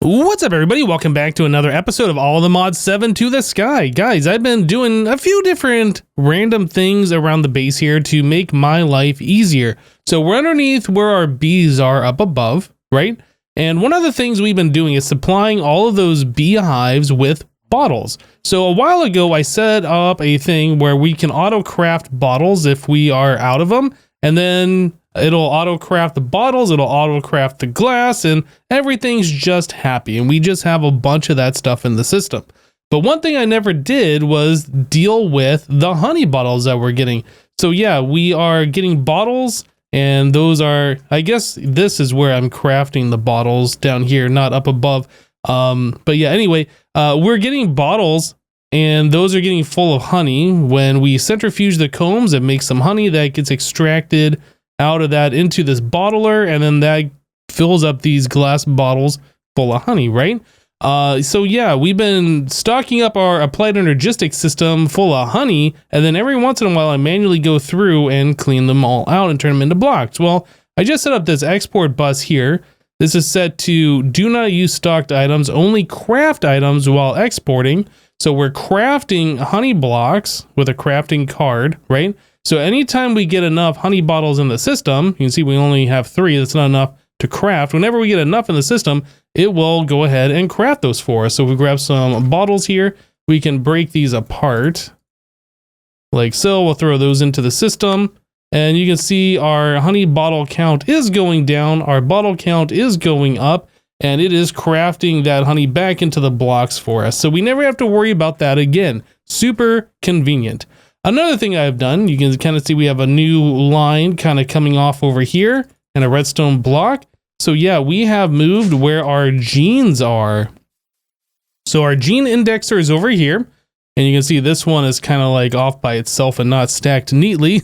What's up, everybody? Welcome back to another episode of All the Mods 7 to the Sky. Guys, I've been doing a few different random things around the base here to make my life easier. So we're underneath where our bees are up above, right? And one of the things we've been doing is supplying all of those beehives with bottles. So a while ago, I set up a thing where we can auto-craft bottles if we are out of them, and then it'll auto-craft the bottles, it'll auto-craft the glass, and everything's just happy. And we just have a bunch of that stuff in the system. But one thing I never did was deal with the honey bottles that we're getting. So yeah, we are getting bottles, and those are, I guess this is where I'm crafting the bottles down here, not up above. But yeah, anyway, we're getting bottles, and those are getting full of honey. When we centrifuge the combs, it makes some honey that gets extracted out of that into this bottler, and then that fills up these glass bottles full of honey, right? So yeah, we've been stocking up our applied energistics system full of honey, and then every once in a while I manually go through and clean them all out and turn them into blocks. Well, I just set up this export bus here. This is set to do not use stocked items, only craft items while exporting. So we're crafting honey blocks with a crafting card, right? So anytime we get enough honey bottles in the system, you can see we only have 3, that's not enough to craft. Whenever we get enough in the system, it will go ahead and craft those for us. So if we grab some bottles here, we can break these apart like so. We'll throw those into the system, and you can see our honey bottle count is going down, our bottle count is going up, and it is crafting that honey back into the blocks for us. So we never have to worry about that again. Super convenient. Another thing I've done, you can kind of see we have a new line kind of coming off over here and a redstone block. So yeah, we have moved where our genes are. So our gene indexer is over here, and you can see this one is kind of like off by itself and not stacked neatly.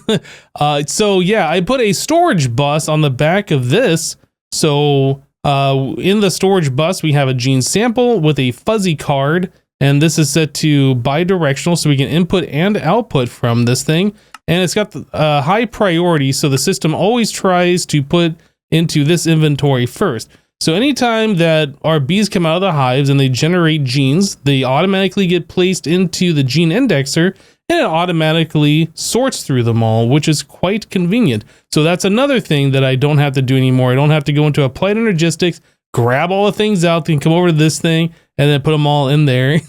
So yeah, I put a storage bus on the back of this. So in the storage bus, we have a gene sample with a fuzzy card, and this is set to bidirectional, so we can input and output from this thing. And it's got high priority, so the system always tries to put into this inventory first. So anytime that our bees come out of the hives and they generate genes, they automatically get placed into the gene indexer, and it automatically sorts through them all, which is quite convenient. So that's another thing that I don't have to do anymore. I don't have to go into applied energistics, grab all the things out, then come over to this thing, and then put them all in there.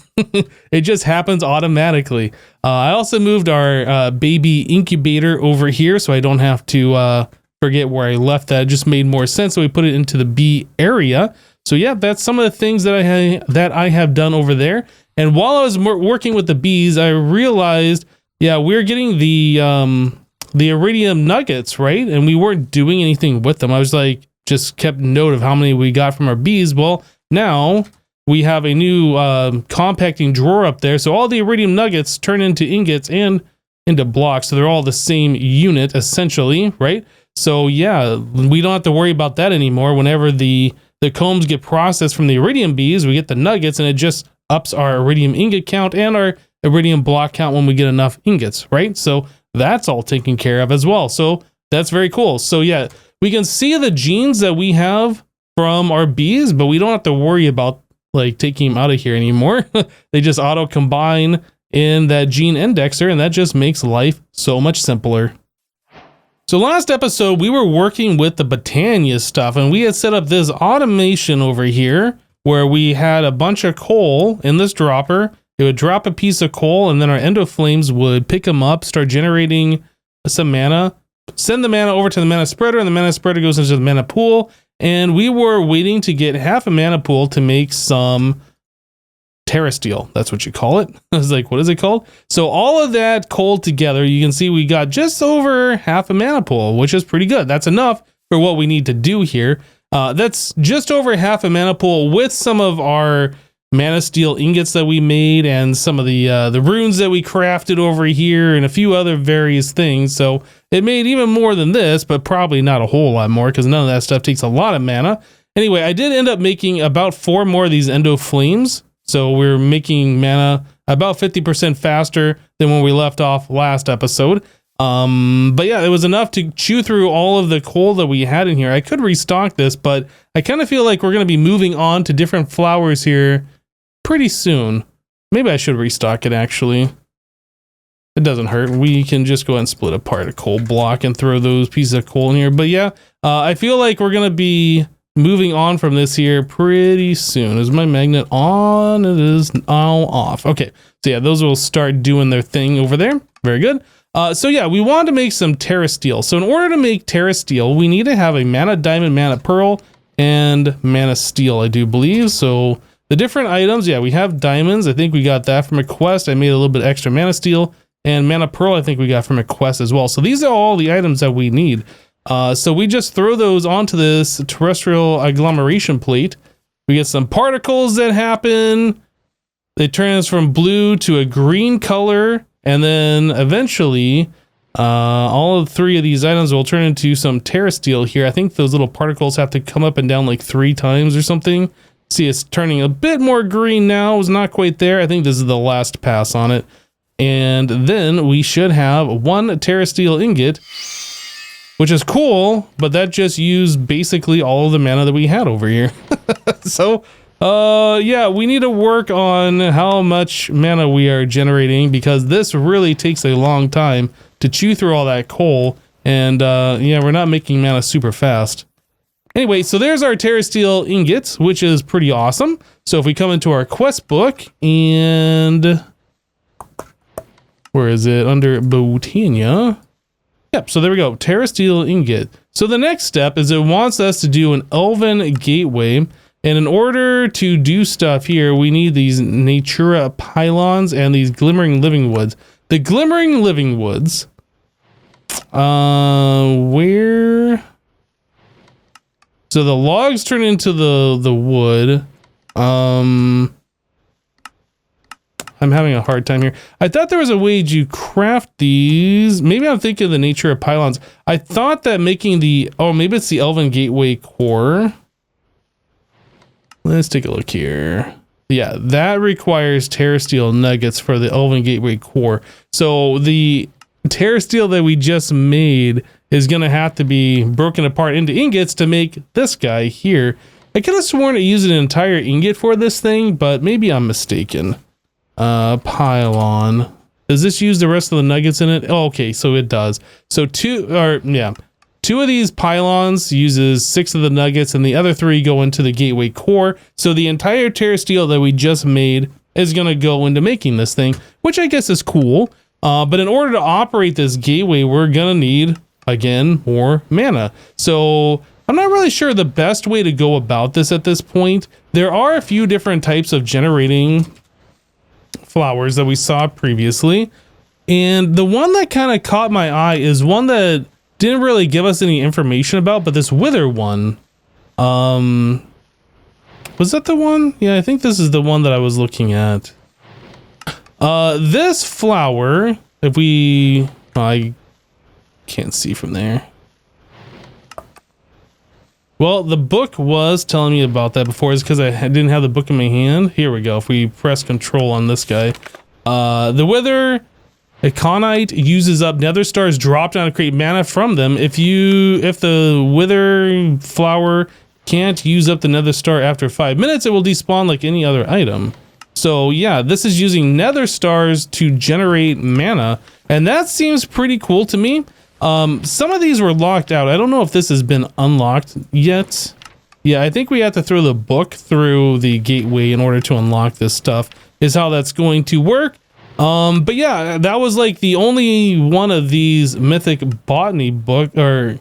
It just happens automatically. I also moved our baby incubator over here, so I don't have to forget where I left that. It just made more sense, so we put it into the bee area. So yeah, that's some of the things that I have done over there. And while I was working with the bees, I realized, yeah, we're getting the iridium nuggets, right? And we weren't doing anything with them. I was like, just kept note of how many we got from our bees. Well, now we have a new compacting drawer up there. So all the iridium nuggets turn into ingots and into blocks. So they're all the same unit, essentially, right? So yeah, we don't have to worry about that anymore. Whenever the combs get processed from the iridium bees, we get the nuggets, and it just ups our iridium ingot count and our iridium block count when we get enough ingots, right? So that's all taken care of as well. So that's very cool. So yeah, we can see the genes that we have from our bees, but we don't have to worry about like taking them out of here anymore. They just auto combine in that gene indexer, and that just makes life so much simpler. So last episode, we were working with the Botania stuff, and we had set up this automation over here where we had a bunch of coal in this dropper. It would drop a piece of coal, and then our endoflames would pick them up, start generating some mana, send the mana over to the mana spreader, and the mana spreader goes into the mana pool. And we were waiting to get half a mana pool to make some Terra Steel. That's what you call it. I was like, what is it called? So all of that coal together, you can see we got just over half a mana pool, which is pretty good. That's enough for what we need to do here. That's just over half a mana pool with some of our mana steel ingots that we made and some of the runes that we crafted over here and a few other various things. So it made even more than this, but probably not a whole lot more because none of that stuff takes a lot of mana. Anyway, I did end up making about 4 more of these endo flames. So we're making mana about 50% faster than when we left off last episode. But yeah, it was enough to chew through all of the coal that we had in here. I could restock this, but I kind of feel like we're going to be moving on to different flowers here pretty soon. Maybe I should restock it, actually. It doesn't hurt. We can just go ahead and split apart a coal block and throw those pieces of coal in here. But yeah, I feel like we're going to be moving on from this here pretty soon. Is my magnet on? It is all off. Okay, so yeah, those will start doing their thing over there. Very good. So yeah, we want to make some Terra Steel. So in order to make Terra Steel, we need to have a mana diamond, mana pearl, and mana steel, I do believe. So the different items, yeah, we have diamonds. I think we got that from a quest. I made a little bit extra mana steel, and mana pearl I think we got from a quest as well. So these are all the items that we need. So we just throw those onto this terrestrial agglomeration plate. We get some particles that happen. They turn us from blue to a green color. And then eventually, all of 3 of these items will turn into some Terra Steel here. I think those little particles have to come up and down like 3 times or something. See, it's turning a bit more green now. It was not quite there. I think this is the last pass on it. And then we should have 1 Terra Steel ingot, which is cool, but that just used basically all of the mana that we had over here. So... yeah, we need to work on how much mana we are generating, because this really takes a long time to chew through all that coal. And, yeah, we're not making mana super fast. Anyway, so there's our Terra Steel ingots, which is pretty awesome. So if we come into our quest book and... where is it? Under Botania. Yep, so there we go. Terra Steel ingot. So the next step is it wants us to do an Elven Gateway. And in order to do stuff here, we need these Natura pylons and these Glimmering Living Woods. The Glimmering Living Woods, where? So the logs turn into the wood. I'm having a hard time here. I thought there was a way to craft these. Maybe I'm thinking of the Natura pylons. I thought that making the, oh, maybe it's the Elven Gateway core. Let's take a look here. Yeah, that requires Terra Steel nuggets for the Elven Gateway core. So the Terra Steel that we just made is going to have to be broken apart into ingots to make this guy here. I could have sworn it used an entire ingot for this thing, but maybe I'm mistaken. Pylon. Does this use the rest of the nuggets in it? Oh, okay, so it does. So 2 of these pylons uses 6 of the nuggets, and the other 3 go into the gateway core. So the entire Terra Steel that we just made is going to go into making this thing, which I guess is cool. But in order to operate this gateway, we're going to need, again, more mana. So I'm not really sure the best way to go about this at this point. There are a few different types of generating flowers that we saw previously. And the one that kind of caught my eye is one that didn't really give us any information about, but this wither one, was that the one? Yeah, I think this is the one that I was looking at. This flower, if we, I can't see from there. Well, the book was telling me about that before. It's because I didn't have the book in my hand. Here we go. If we press control on this guy, the wither Iconite uses up nether stars dropped down to create mana from them. If the wither flower can't use up the nether star after 5 minutes, it will despawn like any other item. So yeah, this is using nether stars to generate mana, and that seems pretty cool to me. Some of these were locked out. I don't know if this has been unlocked yet. Yeah, I think we have to throw the book through the gateway in order to unlock this stuff, is how that's going to work. But yeah, that was like the only one of these mythic botany book, or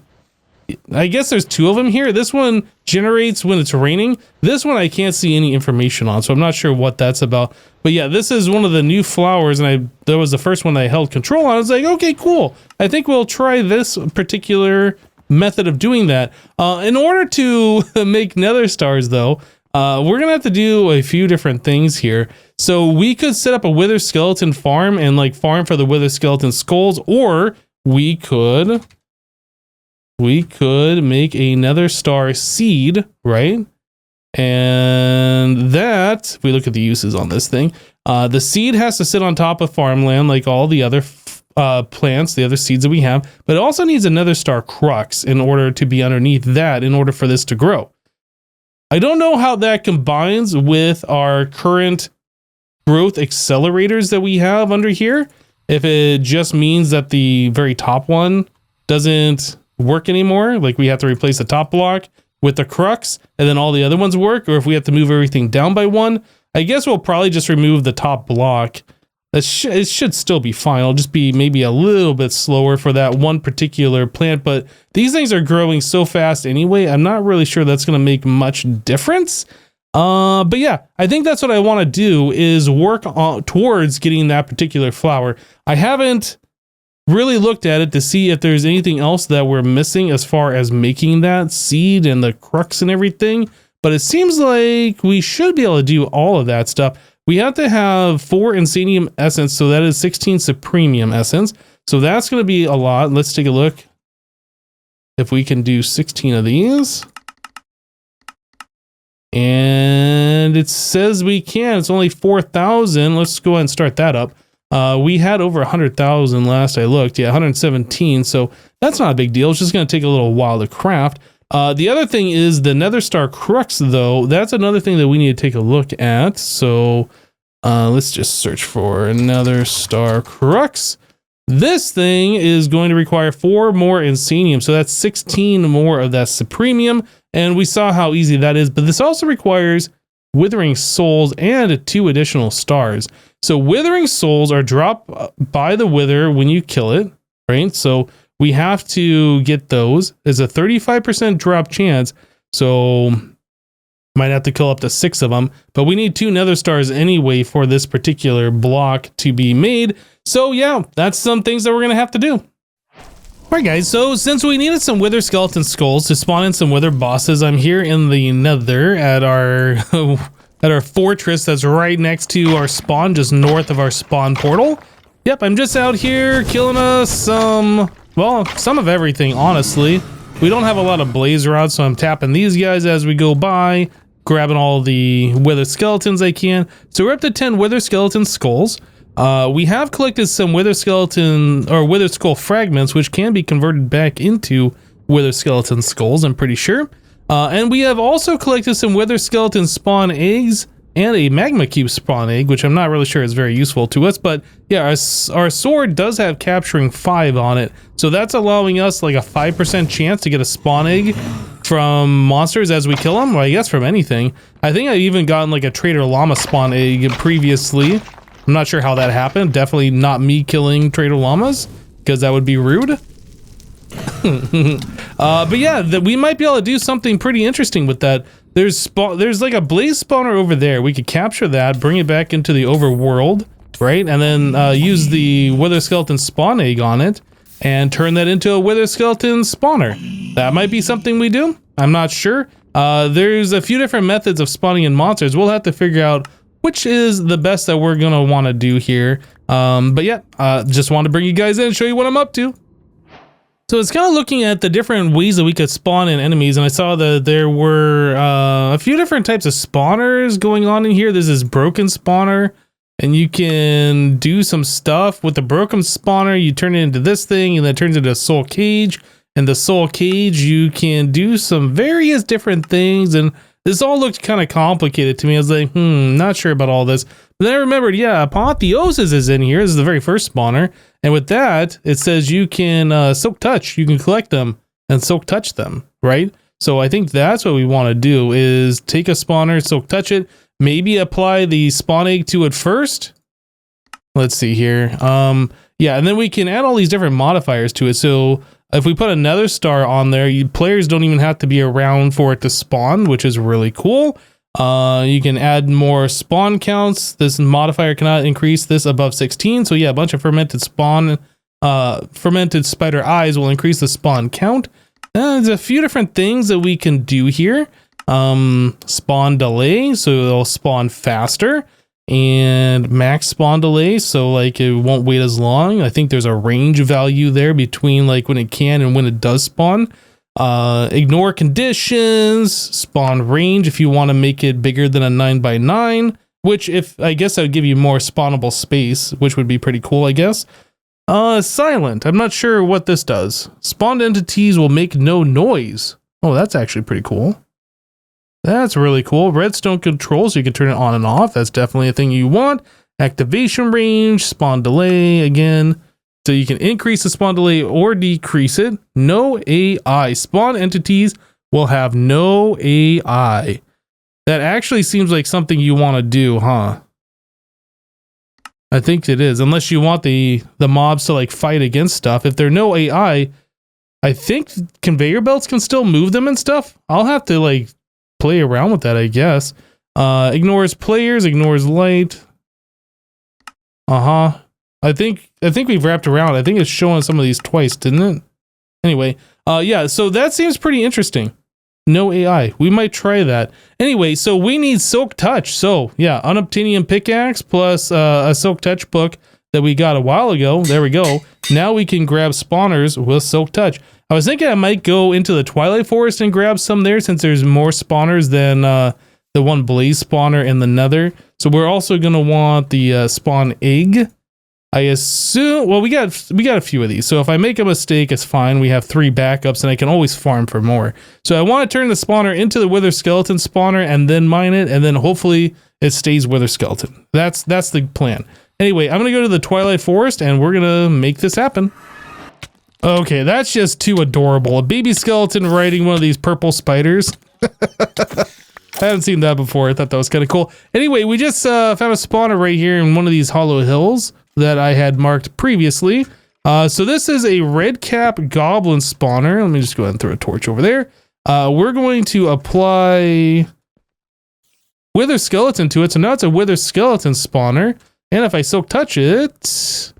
I guess there's 2 of them here. This one generates when it's raining. This one I can't see any information on, so I'm not sure what that's about. But yeah, this is one of the new flowers, and that was the first one that I held control on. I was like, okay, cool. I think we'll try this particular method of doing that. In order to make nether stars, though, we're gonna have to do a few different things here. So we could set up a wither skeleton farm and like farm for the wither skeleton skulls, or we could make a nether star seed, right? And that, if we look at the uses on this thing, the seed has to sit on top of farmland like all the other plants, the other seeds that we have, but it also needs a nether star crux in order to be underneath that in order for this to grow. I don't know how that combines with our current growth accelerators that we have under here. If it just means that the very top one doesn't work anymore, like we have to replace the top block with the crux and then all the other ones work, or if we have to move everything down by one. I guess we'll probably just remove the top block. It should still be fine. It'll just be maybe a little bit slower for that one particular plant, but these things are growing so fast anyway, I'm not really sure that's going to make much difference. But yeah, I think that's what I want to do, is work on towards getting that particular flower. I haven't really looked at it to see if there's anything else that we're missing as far as making that seed and the crux and everything, but it seems like we should be able to do all of that stuff. We have to have 4 Insanium Essence, so that is 16 Supremium Essence. So that's going to be a lot. Let's take a look if we can do 16 of these. And it says we can. It's only 4,000. Let's go ahead and start that up. We had over 100,000 last I looked. Yeah, 117. So that's not a big deal. It's just going to take a little while to craft. The other thing is the Nether Star Crux, though. That's another thing that we need to take a look at. So let's just search for Nether Star Crux. This thing is going to require 4 more Insanium. So that's 16 more of that Supremium. And we saw how easy that is. But this also requires Withering Souls and 2 additional stars. So Withering Souls are dropped by the Wither when you kill it, right? So we have to get those. There's a 35% drop chance, so might have to kill up to 6 of them, but we need 2 nether stars anyway for this particular block to be made. So yeah, that's some things that we're gonna have to do. Alright guys, so since we needed some wither skeleton skulls to spawn in some wither bosses, I'm here in the nether at our at our fortress that's right next to our spawn, just north of our spawn portal. Yep, I'm just out here killing us some of everything, honestly. We don't have a lot of blaze rods, so I'm tapping these guys as we go by, grabbing all the wither skeletons I can. So we're up to 10 wither skeleton skulls. We have collected some wither skeleton or wither skull fragments, which can be converted back into wither skeleton skulls, I'm pretty sure. And we have also collected some wither skeleton spawn eggs and a magma cube spawn egg, which I'm not really sure is very useful to us, but yeah, our sword does have capturing 5 on it, so that's allowing us like a 5% chance to get a spawn egg from monsters as we kill them. Well, I guess from anything. I think I've even gotten like a trader llama spawn egg previously. I'm not sure how that happened. Definitely not me killing trader llamas, because that would be rude. But yeah, we might be able to do something pretty interesting with that. There's like a blaze spawner over there. We could capture that, bring it back into the overworld, right? And then use the wither skeleton spawn egg on it and turn that into a wither skeleton spawner. That might be something we do. I'm not sure. There's a few different methods of spawning in monsters. We'll have to figure out which is the best that we're gonna want to do here. But yeah, just want to bring you guys in and show you what I'm up to. So it's kind of looking at the different ways that we could spawn in enemies, and I saw that there were a few different types of spawners going on in here. There's this broken spawner, and you can do some stuff with the broken spawner. You turn it into this thing, and then it turns into a soul cage. And the soul cage, you can do some various different things, and this all looked kind of complicated to me. I was like, not sure about all this. But then I remembered, yeah, Apotheosis is in here. This is the very first spawner. And with that, it says you can soak touch. You can collect them and soak touch them, right? So I think that's what we want to do, is take a spawner, soak touch it, maybe apply the spawn egg to it first. Let's see here. Yeah, and then we can add all these different modifiers to it. So if we put another star on there, players don't even have to be around for it to spawn, which is really cool. You can add more spawn counts. This modifier cannot increase this above 16. So yeah, a bunch of fermented spider eyes will increase the spawn count. There's a few different things that we can do here. Spawn delay, so it'll spawn faster, and max spawn delay, so like it won't wait as long. I think there's a range value there between like when it can and when it does spawn. Ignore conditions, spawn range if you want to make it bigger than a 9x9, which I guess that would give you more spawnable space, which would be pretty cool, I guess. Silent. I'm not sure what this does. Spawned entities will make no noise. Oh, that's actually pretty cool. That's really cool. Redstone control, so you can turn it on and off. That's definitely a thing you want. Activation range, spawn delay again. So you can increase the spawn delay or decrease it. No AI. Spawn entities will have no AI. That actually seems like something you want to do, huh? I think it is. Unless you want the mobs to like fight against stuff. If they're no AI, I think conveyor belts can still move them and stuff. I'll have to like play around with that, I guess. Ignores players, ignores light. I think we've wrapped around. I think it's showing some of these twice, didn't it? Anyway, yeah, so that seems pretty interesting. No AI. We might try that. Anyway, so we need Silk Touch. So yeah, unobtainium pickaxe plus a Silk Touch book that we got a while ago. There we go. Now we can grab spawners with Silk Touch. I was thinking I might go into the Twilight Forest and grab some there since there's more spawners than the one blaze spawner in the nether. So we're also going to want the spawn egg. I assume, well, we got a few of these. So if I make a mistake, it's fine. We have 3 backups and I can always farm for more. So I want to turn the spawner into the wither skeleton spawner and then mine it. And then hopefully it stays wither skeleton. That's the plan. Anyway, I'm going to go to the Twilight Forest and we're going to make this happen. Okay, that's just too adorable. A baby skeleton riding one of these purple spiders. I haven't seen that before. I thought that was kind of cool. Anyway, we just found a spawner right here in one of these hollow hills that I had marked previously. So this is a red cap goblin spawner. Let me just go ahead and throw a torch over there. We're going to apply wither skeleton to it. So now it's a wither skeleton spawner. And if I silk touch it,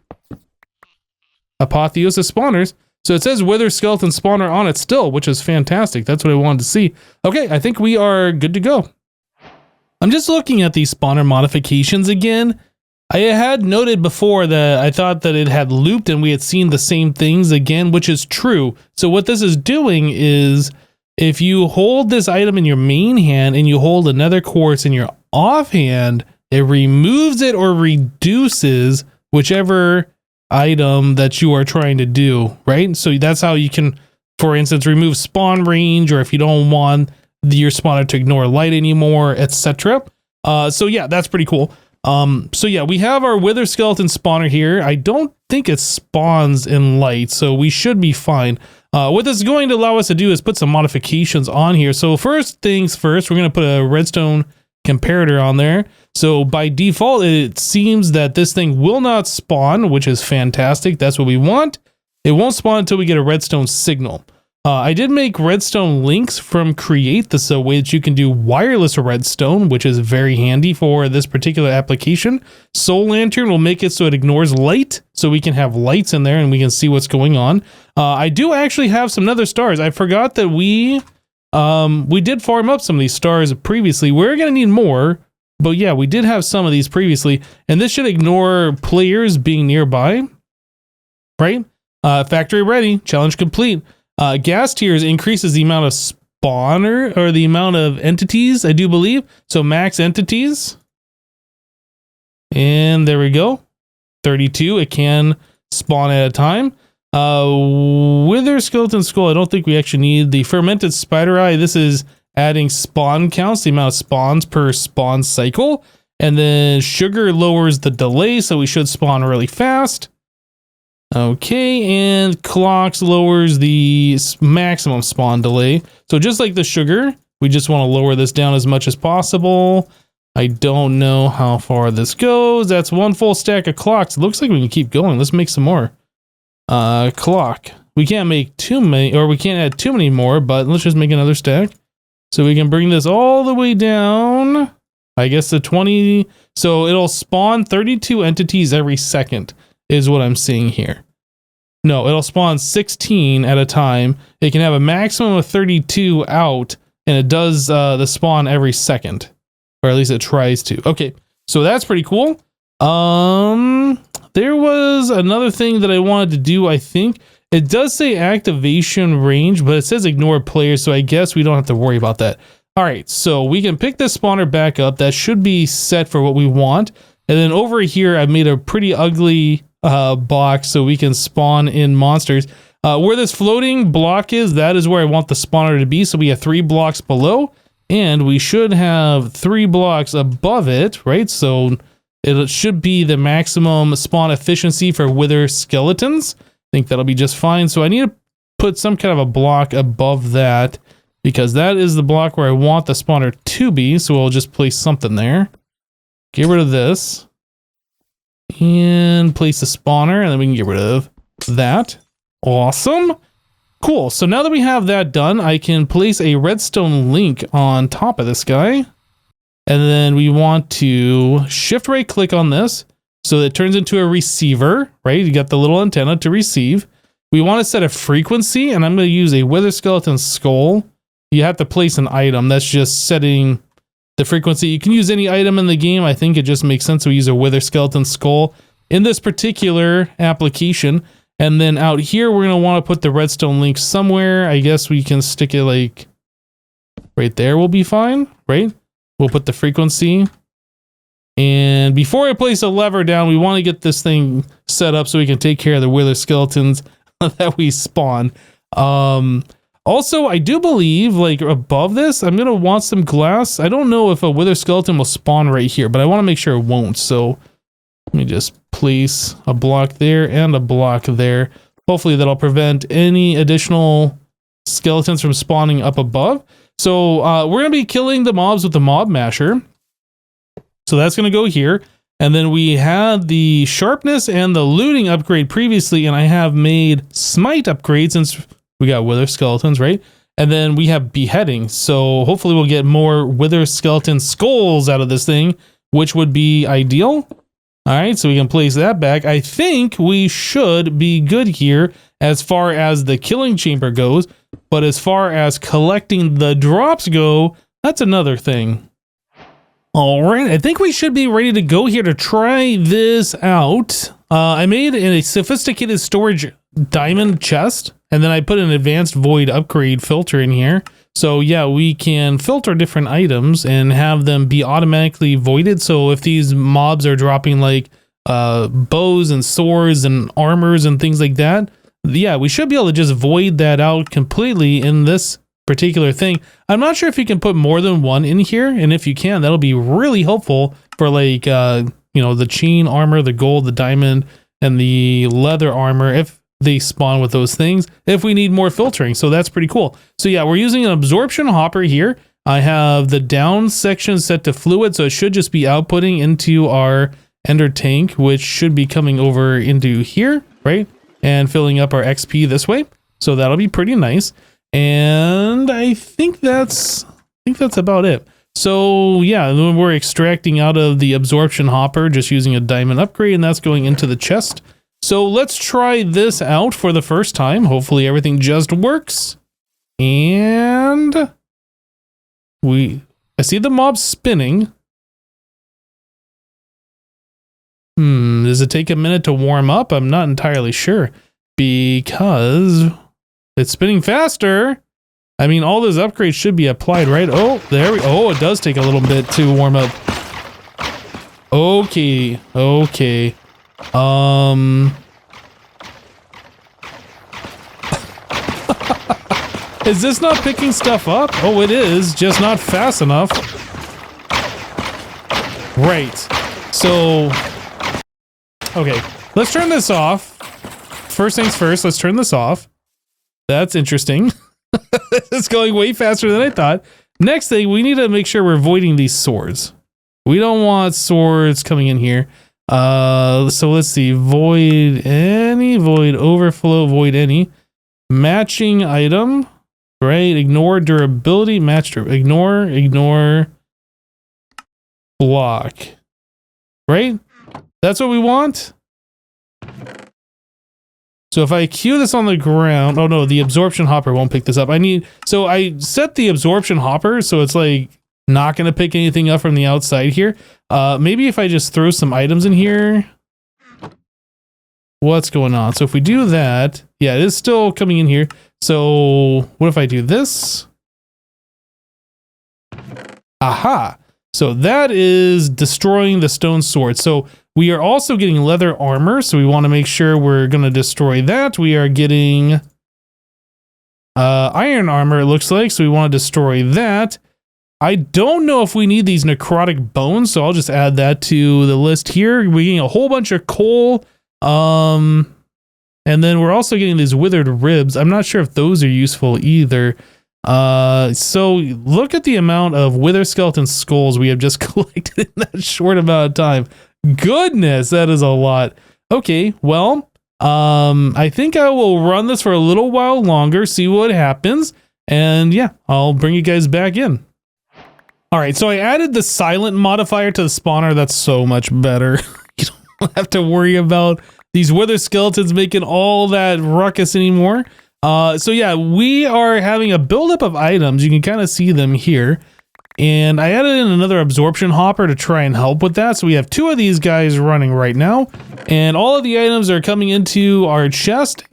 apotheosis spawners. So it says wither skeleton spawner on it still, which is fantastic. That's what I wanted to see. Okay, I think we are good to go. I'm just looking at these spawner modifications again. I had noted before that I thought that it had looped and we had seen the same things again, which is true. So what this is doing is if you hold this item in your main hand and you hold another quartz in your offhand, it removes it or reduces whichever item that you are trying to do, right? So that's how you can, for instance, remove spawn range, or if you don't want your spawner to ignore light anymore, etc. So yeah, that's pretty cool. So yeah, we have our wither skeleton spawner here. I don't think it spawns in light, so we should be fine. What this is going to allow us to do is put some modifications on here. So first things first, we're going to put a redstone comparator on there. So by default, it seems that this thing will not spawn, which is fantastic. That's what we want. It won't spawn until we get a redstone signal. I did make redstone links from Create. This is a way that you can do wireless redstone, which is very handy for this particular application. Soul Lantern will make it so it ignores light, so we can have lights in there and we can see what's going on. I do actually have some nether stars. I forgot that we did farm up some of these stars previously. We're going to need more, but yeah, we did have some of these previously, and this should ignore players being nearby, right? Factory ready, challenge complete. Gas tiers increases the amount of spawner, or the amount of entities, I do believe. So max entities. And there we go. 32, it can spawn at a time. Wither skeleton skull, I don't think we actually need. The fermented spider eye, this is adding spawn counts, the amount of spawns per spawn cycle. And then sugar lowers the delay, so we should spawn really fast. Okay, and clocks lowers the maximum spawn delay. So just like the sugar, we just want to lower this down as much as possible. I don't know how far this goes. That's one full stack of clocks. It looks like we can keep going. Let's make some more. Clock. We can't make too many, or we can't add too many more, but let's just make another stack. So we can bring this all the way down, I guess, to 20. So it'll spawn 32 entities every second. Is what I'm seeing here. No, it'll spawn 16 at a time. It can have a maximum of 32 out, and it does the spawn every second, or at least it tries to. Okay, so that's pretty cool. There was another thing that I wanted to do. I think it does say activation range, but it says ignore players, so I guess we don't have to worry about that. All right, so we can pick this spawner back up. That should be set for what we want. And then over here, I've made a pretty ugly box so we can spawn in monsters. Where this floating block is, that is where I want the spawner to be. So we have 3 blocks below, and we should have 3 blocks above it, right? So it should be the maximum spawn efficiency for wither skeletons. I think that'll be just fine. So I need to put some kind of a block above that, because that is the block where I want the spawner to be. So we'll just place something there. Get rid of this. And place the spawner, and then we can get rid of that. Awesome. Cool. So now that we have that done, I can place a redstone link on top of this guy. And then we want to shift right click on this so that it turns into a receiver, right? You got the little antenna to receive. We want to set a frequency, and I'm going to use a wither skeleton skull. You have to place an item. That's just setting the frequency. You can use any item in the game. I think it just makes sense to use a wither skeleton skull in this particular application. And then out here, we're going to want to put the redstone link somewhere. I guess we can stick it like right there will be fine, right? We'll put the frequency. And before I place a lever down, we want to get this thing set up so we can take care of the wither skeletons that we spawn. Also, I do believe, like, above this, I'm going to want some glass. I don't know if a wither skeleton will spawn right here, but I want to make sure it won't. So let me just place a block there and a block there. Hopefully that'll prevent any additional skeletons from spawning up above. So we're going to be killing the mobs with the mob masher. So that's going to go here. And then we had the sharpness and the looting upgrade previously, and I have made smite upgrade since we got wither skeletons, right? And then we have beheading. So hopefully we'll get more wither skeleton skulls out of this thing, which would be ideal. All right, so we can place that back. I think we should be good here as far as the killing chamber goes. But as far as collecting the drops go, that's another thing. All right, I think we should be ready to go here to try this out. I made a sophisticated storage diamond chest, and then I put an advanced void upgrade filter in here. So yeah, we can filter different items and have them be automatically voided. So if these mobs are dropping like bows and swords and armors and things like that, yeah, we should be able to just void that out completely in this particular thing. I'm not sure if you can put more than one in here, and if you can, that'll be really helpful for like you know, the chain armor, the gold, the diamond, and the leather armor if they spawn with those things, if we need more filtering. So that's pretty cool. So yeah, we're using an absorption hopper here. I have the down section set to fluid, so it should just be outputting into our ender tank, which should be coming over into here, right? And filling up our XP this way. So that'll be pretty nice. And I think that's about it. So yeah, we're extracting out of the absorption hopper just using a diamond upgrade, and that's going into the chest. So let's try this out for the first time. Hopefully everything just works. And I see the mob spinning. Does it take a minute to warm up? I'm not entirely sure, because it's spinning faster. I mean, all those upgrades should be applied, right? Oh, there we go. Oh, it does take a little bit to warm up. Okay. Is this not picking stuff up? Oh, it is, just not fast enough. Right. So, okay, let's turn this off. First things first, let's turn this off. That's interesting. It's going way faster than I thought. Next thing, we need to make sure we're voiding these swords. We don't want swords coming in here. So let's see. Void any, void overflow, void any. Matching item, right? Ignore durability, match, ignore block. Right? That's what we want. So if I queue this on the ground, oh no, the absorption hopper won't pick this up. So I set the absorption hopper so it's like not going to pick anything up from the outside here. Maybe if I just throw some items in here. What's going on? So if we do that, yeah, it is still coming in here. So what if I do this? Aha. So that is destroying the stone sword. So We are also getting leather armor, so we want to make sure we're going to destroy that. We are getting iron armor, it looks like, so we want to destroy that. I don't know if we need these necrotic bones, so I'll just add that to the list here. We're getting a whole bunch of coal, and then we're also getting these withered ribs. I'm not sure if those are useful either. So look at the amount of wither skeleton skulls we have just collected in that short amount of time. Goodness, that is a lot. Okay, well, I think I will run this for a little while longer, see what happens, and yeah, I'll bring you guys back in. All right, so I added the silent modifier to the spawner. That's so much better. You don't have to worry about these wither skeletons making all that ruckus anymore. So yeah, we are having a buildup of items. You can kind of see them here. And I added in another absorption hopper to try and help with that. So we have 2 of these guys running right now. And all of the items are coming into our chest.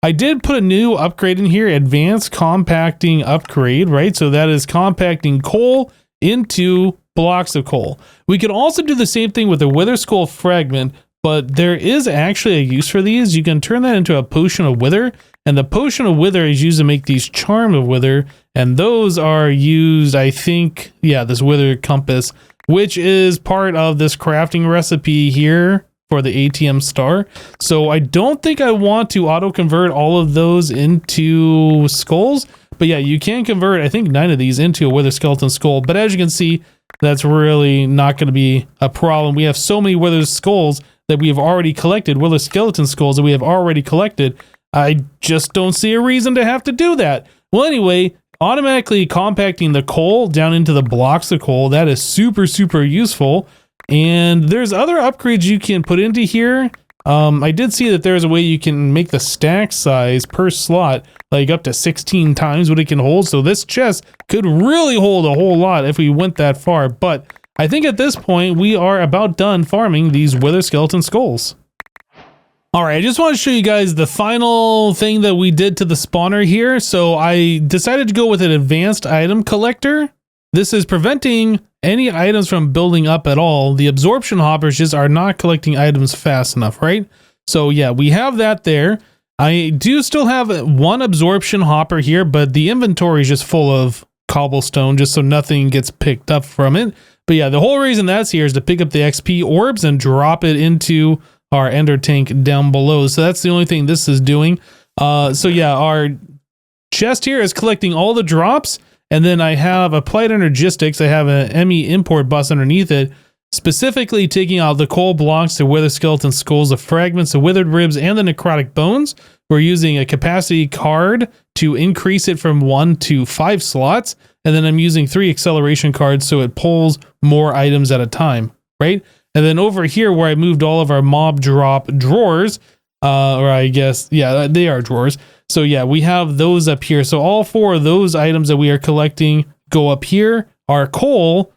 I did put a new upgrade in here, advanced compacting upgrade, right? So that is compacting coal into blocks of coal. We can also do the same thing with the wither skull fragment, but there is actually a use for these. You can turn that into a potion of wither, and the potion of wither is used to make these charm of wither, and those are used, I think, yeah, this wither compass, which is part of this crafting recipe here for the ATM star. So I don't think I want to auto convert all of those into skulls, but yeah, you can convert, I think, 9 of these into a wither skeleton skull. But as you can see, that's really not going to be a problem. We have so many wither skulls that we have already collected, wither skeleton skulls that we have already collected. I just don't see a reason to have to do that. Well, anyway, automatically compacting the coal down into the blocks of coal, that is super, super useful. And there's other upgrades you can put into here. I did see that there's a way you can make the stack size per slot like up to 16 times what it can hold. So this chest could really hold a whole lot if we went that far. But I think at this point we are about done farming these wither skeleton skulls. All right, I just want to show you guys the final thing that we did to the spawner here. So I decided to go with an advanced item collector. This is preventing any items from building up at all. The absorption hoppers just are not collecting items fast enough, right? So yeah, we have that there. I do still have 1 absorption hopper here, but the inventory is just full of cobblestone just so nothing gets picked up from it. But yeah, the whole reason that's here is to pick up the XP orbs and drop it into our ender tank down below. So that's the only thing this is doing. So yeah, our chest here is collecting all the drops. And then I have applied energistics. I have an ME import bus underneath it, specifically taking out the coal blocks, the wither skeleton skulls, the fragments, the withered ribs, and the necrotic bones. We're using a capacity card to increase it from 1 to 5 slots. And then I'm using 3 acceleration cards so it pulls more items at a time, right? And then over here where I moved all of our mob drop drawers, or I guess, yeah, they are drawers. So yeah, we have those up here. So all 4 of those items that we are collecting go up here. Our coal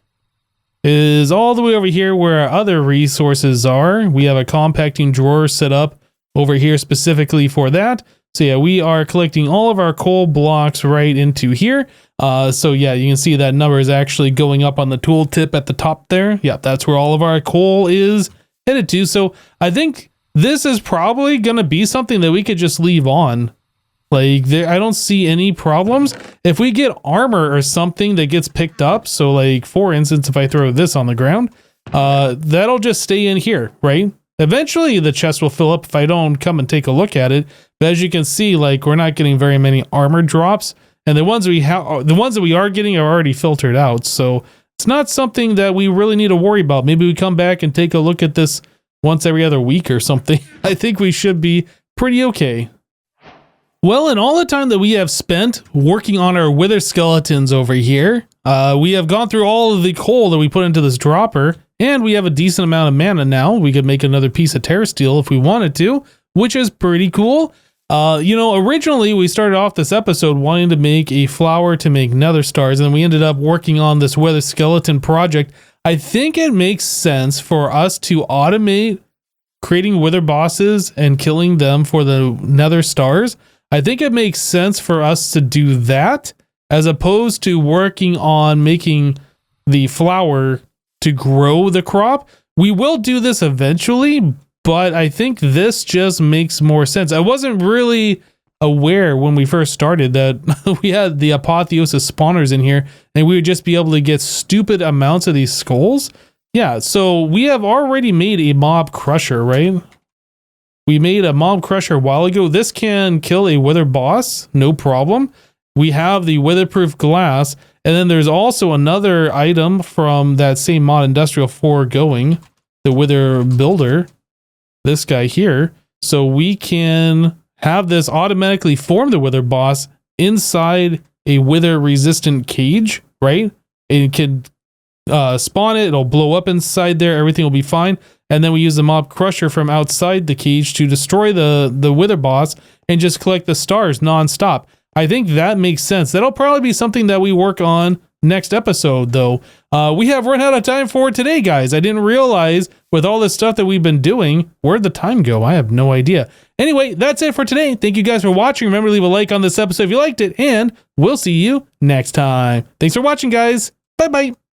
is all the way over here where our other resources are. We have a compacting drawer set up over here specifically for that. So yeah, we are collecting all of our coal blocks right into here. So yeah, you can see that number is actually going up on the tooltip at the top there. Yeah, that's where all of our coal is headed to. So I think this is probably going to be something that we could just leave on. Like, I don't see any problems. If we get armor or something that gets picked up, so like, for instance, if I throw this on the ground, that'll just stay in here, right? Eventually, the chest will fill up if I don't come and take a look at it. But as you can see, like, we're not getting very many armor drops. And the ones we have, the ones that we are getting are already filtered out. So it's not something that we really need to worry about. Maybe we come back and take a look at this once every other week or something. I think we should be pretty okay. Well, in all the time that we have spent working on our wither skeletons over here, we have gone through all of the coal that we put into this dropper, and we have a decent amount of mana now. We could make another piece of terra steel if we wanted to, which is pretty cool. You know, originally we started off this episode wanting to make a flower to make nether stars, and we ended up working on this wither skeleton project. I think it makes sense for us to automate creating wither bosses and killing them for the nether stars. I think it makes sense for us to do that as opposed to working on making the flower to grow the crop. We will do this eventually, but I think this just makes more sense. I wasn't really aware when we first started that we had the apotheosis spawners in here and we would just be able to get stupid amounts of these skulls. Yeah, so we have already made a mob crusher, right? We made a mob crusher a while ago. This can kill a wither boss, no problem. We have the witherproof glass, and then there's also another item from that same mod industrial 4 going, the wither builder, this guy here. So we can have this automatically form the wither boss inside a wither resistant cage, right? It can spawn it, it'll blow up inside there, everything will be fine. And then we use the mob crusher from outside the cage to destroy the wither boss and just collect the stars non-stop. I think that makes sense. That'll probably be something that we work on next episode, though. We have run out of time for today, guys. I didn't realize with all this stuff that we've been doing, where'd the time go? I have no idea. Anyway, that's it for today. Thank you guys for watching. Remember to leave a like on this episode if you liked it, and we'll see you next time. Thanks for watching, guys. Bye-bye.